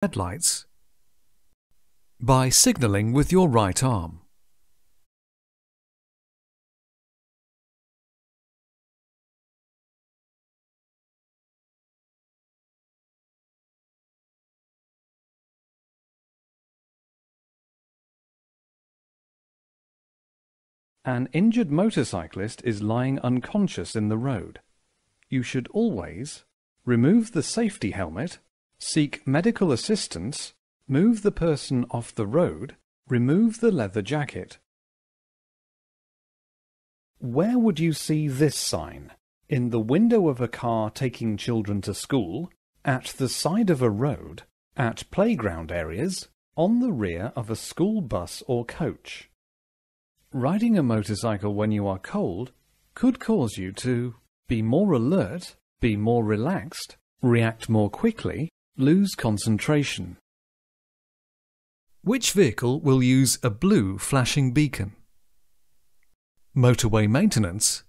headlights by signalling with your right arm. An injured motorcyclist is lying unconscious in the road. You should always remove the safety helmet, seek medical assistance, move the person off the road, remove the leather jacket. Where would you see this sign? In the window of a car taking children to school, at the side of a road, at playground areas, on the rear of a school bus or coach. Riding a motorcycle when you are cold could cause you to be more alert, be more relaxed, react more quickly, lose concentration. Which vehicle will use a blue flashing beacon? Motorway maintenance,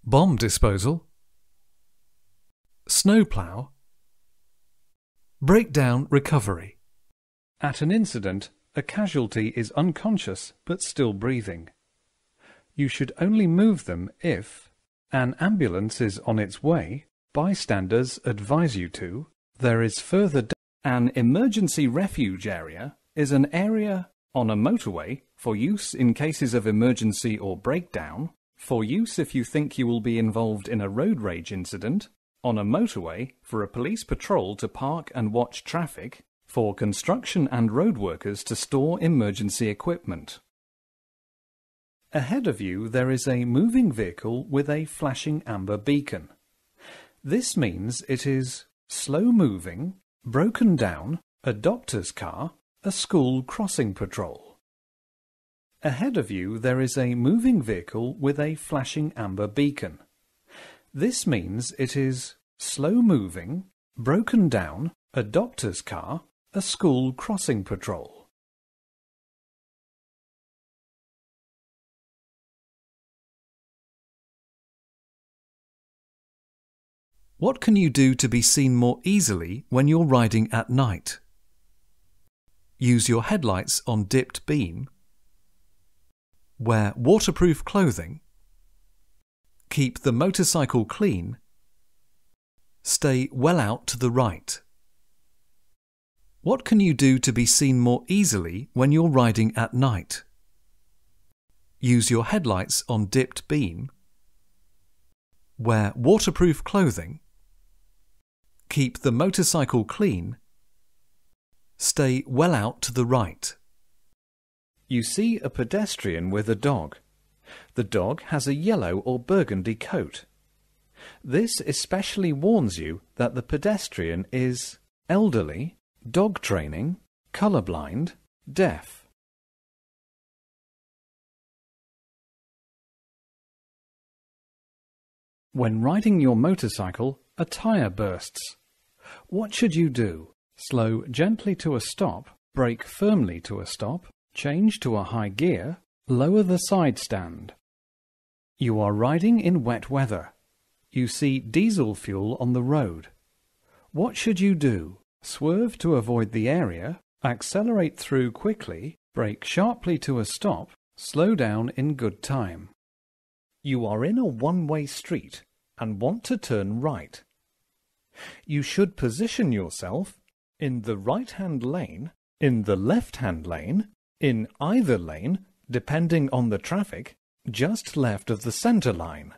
bomb disposal, snowplow, breakdown recovery. At an incident, a casualty is unconscious but still breathing. You should only move them if an ambulance is on its way, bystanders advise you to, there is further an emergency refuge area is an area on a motorway for use in cases of emergency or breakdown, for use if you think you will be involved in a road rage incident, on a motorway for a police patrol to park and watch traffic, for construction and road workers to store emergency equipment. Ahead of you there is a moving vehicle with a flashing amber beacon. This means it is slow-moving, broken down, a doctor's car, a school crossing patrol. Ahead of you there is a moving vehicle with a flashing amber beacon. This means it is slow-moving, broken down, a doctor's car, a school crossing patrol. What can you do to be seen more easily when you're riding at night? Use your headlights on dipped beam. Wear waterproof clothing. Keep the motorcycle clean. Stay well out to the right. What can you do to be seen more easily when you're riding at night? Use your headlights on dipped beam. Wear waterproof clothing. Keep the motorcycle clean. Stay well out to the right. You see a pedestrian with a dog. The dog has a yellow or burgundy coat. This especially warns you that the pedestrian is elderly, dog training, colorblind, deaf. When riding your motorcycle, a tire bursts. What should you do? Slow gently to a stop, brake firmly to a stop, change to a high gear, lower the side stand. You are riding in wet weather. You see diesel fuel on the road. What should you do? Swerve to avoid the area, accelerate through quickly, brake sharply to a stop, slow down in good time. You are in a one-way street and want to turn right. You should position yourself in the right-hand lane, in the left-hand lane, in either lane, depending on the traffic, just left of the center line.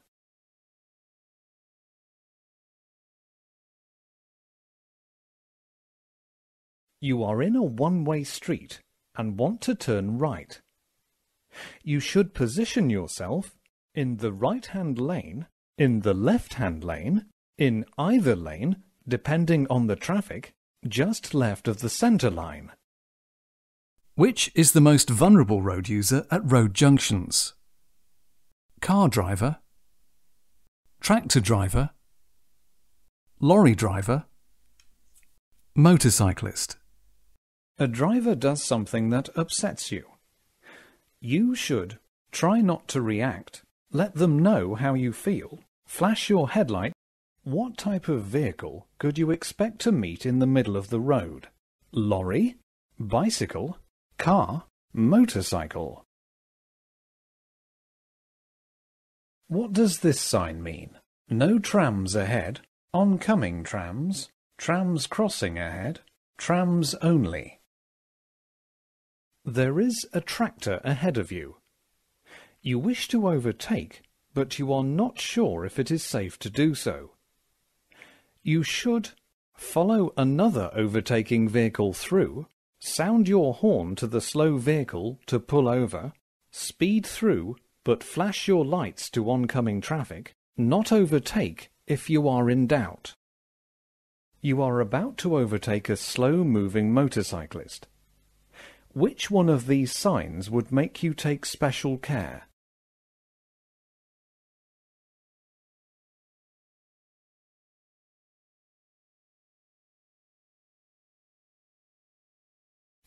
You are in a one-way street and want to turn right. You should position yourself in the right-hand lane, in the left-hand lane, in either lane, depending on the traffic, just left of the center line. Which is the most vulnerable road user at road junctions? Car driver, tractor driver, lorry driver, motorcyclist. A driver does something that upsets you. You should try not to react, let them know how you feel, flash your headlight, What type of vehicle could you expect to meet in the middle of the road? Lorry, bicycle, car, motorcycle. What does this sign mean? No trams ahead, oncoming trams, trams crossing ahead, trams only. There is a tractor ahead of you. You wish to overtake, but you are not sure if it is safe to do so. You should follow another overtaking vehicle through, sound your horn to the slow vehicle to pull over, speed through, but flash your lights to oncoming traffic, not overtake if you are in doubt. You are about to overtake a slow-moving motorcyclist. Which one of these signs would make you take special care?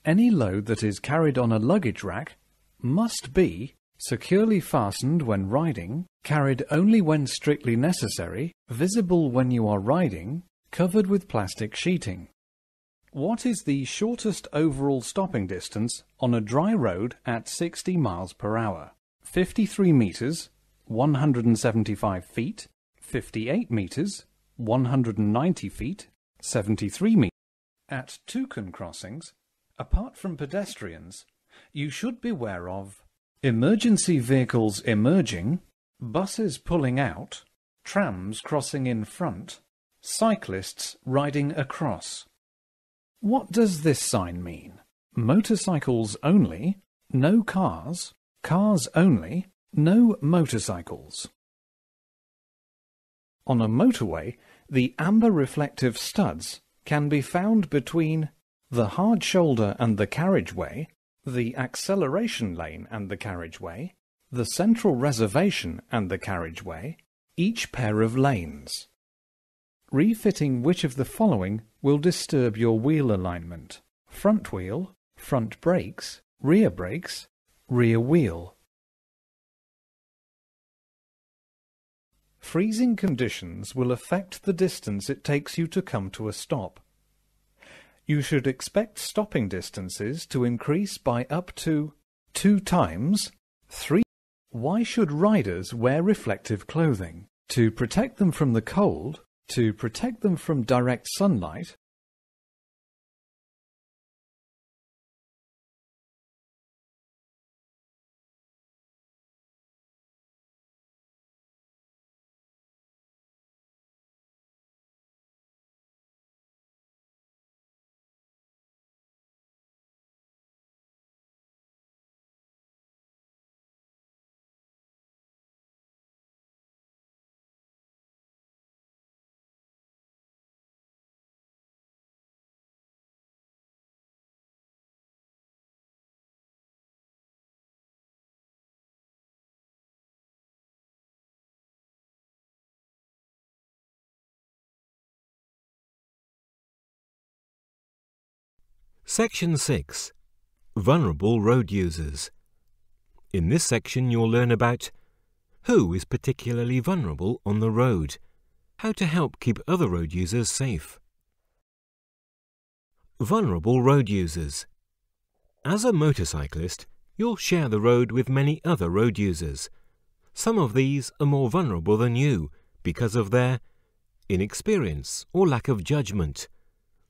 Any load that is carried on a luggage rack must be securely fastened when riding, carried only when strictly necessary, visible when you are riding, covered with plastic sheeting. What is the shortest overall stopping distance on a dry road at 60 miles per hour? 53 meters, 175 feet, 58 meters, 190 feet, 73 meters. At toucan crossings, apart from pedestrians, you should beware of emergency vehicles emerging, buses pulling out, trams crossing in front, cyclists riding across. What does this sign mean? Motorcycles only, no cars, cars only, no motorcycles. On a motorway, the amber reflective studs can be found between the hard shoulder and the carriageway, the acceleration lane and the carriageway, the central reservation and the carriageway, each pair of lanes. Refitting which of the following will disturb your wheel alignment? Front wheel, front brakes, rear wheel. Freezing conditions will affect the distance it takes you to come to a stop. You should expect stopping distances to increase by up to 2 times, 3. Why should riders wear reflective clothing? To protect them from the cold, to protect them from direct sunlight, Section 6. Vulnerable Road Users. In this section you'll learn about who is particularly vulnerable on the road, how to help keep other road users safe. Vulnerable road users. As a motorcyclist, you'll share the road with many other road users. Some of these are more vulnerable than you because of their inexperience or lack of judgment,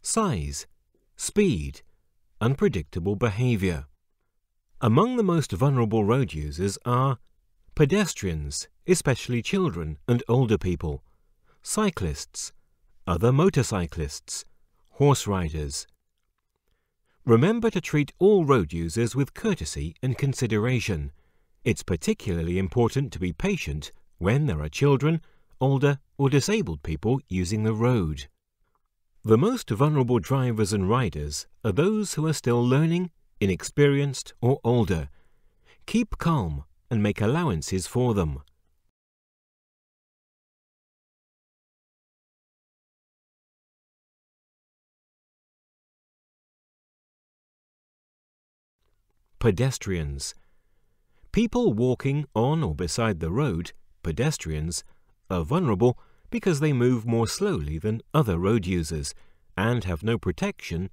size, speed, unpredictable behaviour. Among the most vulnerable road users are pedestrians, especially children and older people, cyclists, other motorcyclists, horse riders. Remember to treat all road users with courtesy and consideration. It's particularly important to be patient when there are children, older or disabled people using the road. The most vulnerable drivers and riders are those who are still learning, inexperienced or older. Keep calm and make allowances for them. Pedestrians. People walking on or beside the road, pedestrians, are vulnerable because they move more slowly than other road users and have no protection